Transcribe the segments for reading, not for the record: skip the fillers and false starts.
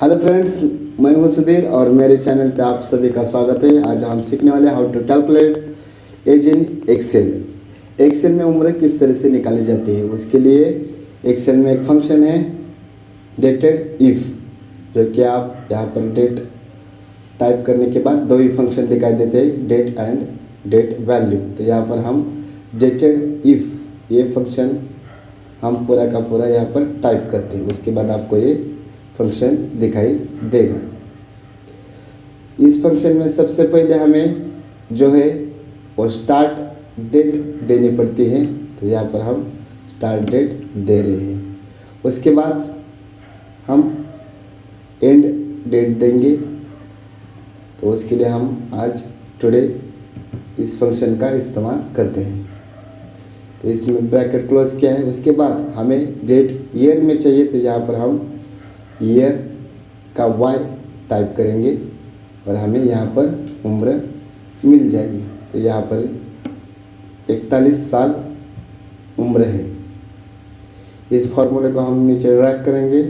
Hello friends, मैं हूं सुधीर और मेरे चैनल पे आप सभी का स्वागत है। आज हम सीखने वाले हैं how to calculate age in Excel. Excel में उम्र किस तरह से निकाली जाती है, उसके लिए एक्सेल में एक फंक्शन है डेटेड इफ़, जो कि आप यहाँ पर डेट टाइप करने के बाद दो ही फंक्शन दिखाई देते हैं, डेट एंड डेट वैल्यू। तो यहाँ पर हम डेटेड इफ़ ये फंक्शन हम पूरा का पूरा यहाँ पर टाइप करते हैं, उसके बाद आपको ये फंक्शन दिखाई देगा। इस फंक्शन में सबसे पहले हमें जो है वो स्टार्ट डेट देनी पड़ती है, तो यहाँ पर हम स्टार्ट डेट दे रहे हैं। उसके बाद हम एंड डेट देंगे, तो उसके लिए हम आज टुडे इस फंक्शन का इस्तेमाल करते हैं। तो इसमें ब्रैकेट क्लोज किया है। उसके बाद हमें डेट ईयर में चाहिए, तो यहाँ पर हम ईयर का y टाइप करेंगे और हमें यहाँ पर उम्र मिल जाएगी। तो यहाँ पर 41 साल उम्र है। इस फॉर्मूले को हम नीचे ड्रैग करेंगे।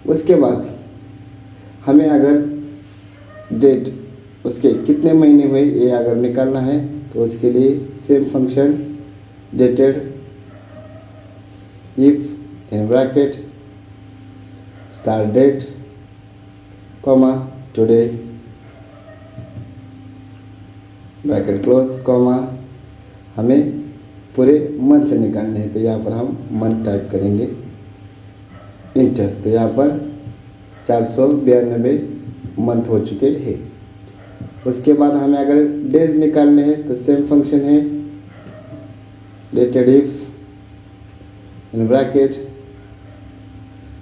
उसके बाद हमें अगर डेट उसके कितने महीने हुए ये अगर निकालना है, तो उसके लिए same function dated if in bracket start date comma today bracket close comma हमें पूरे मंथ निकालने हैं। तो यहाँ पर हम मंथ टाइप करेंगे, इंटर। तो यहाँ पर 492 मंथ हो चुके हैं। उसके बाद हमें अगर डेज निकालने हैं, तो सेम फंक्शन है dated if in bracket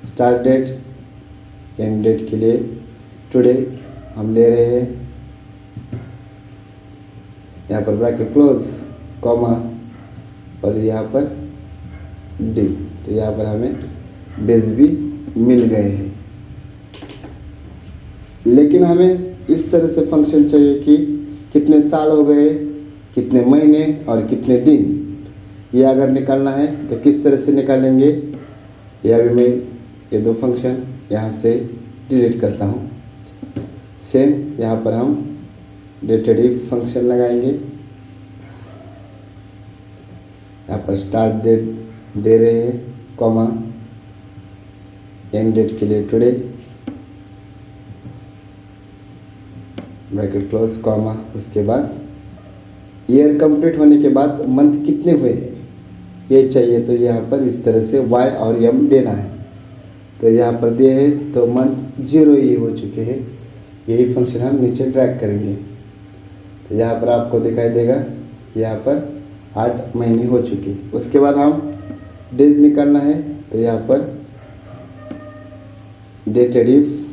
start date end date के लिए टुडे हम ले रहे हैं, यहाँ पर ब्रैकेट क्लोज कॉमा और यहाँ पर डे। तो यहाँ पर हमें डेज भी मिल गए हैं। लेकिन हमें इस तरह से फंक्शन चाहिए कि कितने साल हो गए, कितने महीने और कितने दिन, ये अगर निकालना है तो किस तरह से निकालेंगे। यह भी मैं ये दो फंक्शन यहाँ से डिलीट करता हूँ। सेम यहाँ पर हम डेटेड इफ फंक्शन लगाएंगे, यहाँ पर स्टार्ट डेट दे रहे हैं कॉमा एंड डेट के लिए टुडे ब्रैकेट क्लोज कॉमा। उसके बाद ईयर कंप्लीट होने के बाद मंथ कितने हुए ये चाहिए, तो यहाँ पर इस तरह से y और m देना है। तो यहाँ पर दिए हैं तो मंथ 0 ही हो चुके हैं, यही फंक्शन हम नीचे ड्रैग करेंगे। तो यहाँ पर आपको दिखाई देगा कि यहाँ पर 8 महीने हो चुके। उसके बाद हम डेज निकालना है, तो यहाँ पर डेटेड इफ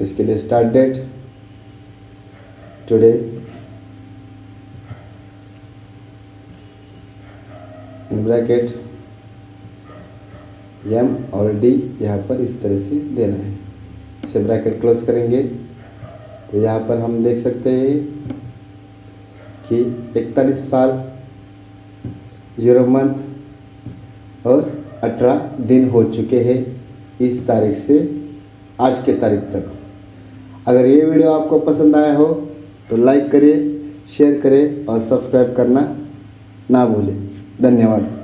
इसके लिए start date today in bracket m और d यहाँ पर इस तरह से देना है। इसे ब्रैकेट क्लोज करेंगे, तो यहाँ पर हम देख सकते हैं कि 41 साल 0 मंथ और 18 दिन हो चुके हैं इस तारीख से आज के तारीख तक। अगर ये वीडियो आपको पसंद आया हो तो लाइक करिए, शेयर करें और सब्सक्राइब करना ना भूलें। धन्यवाद।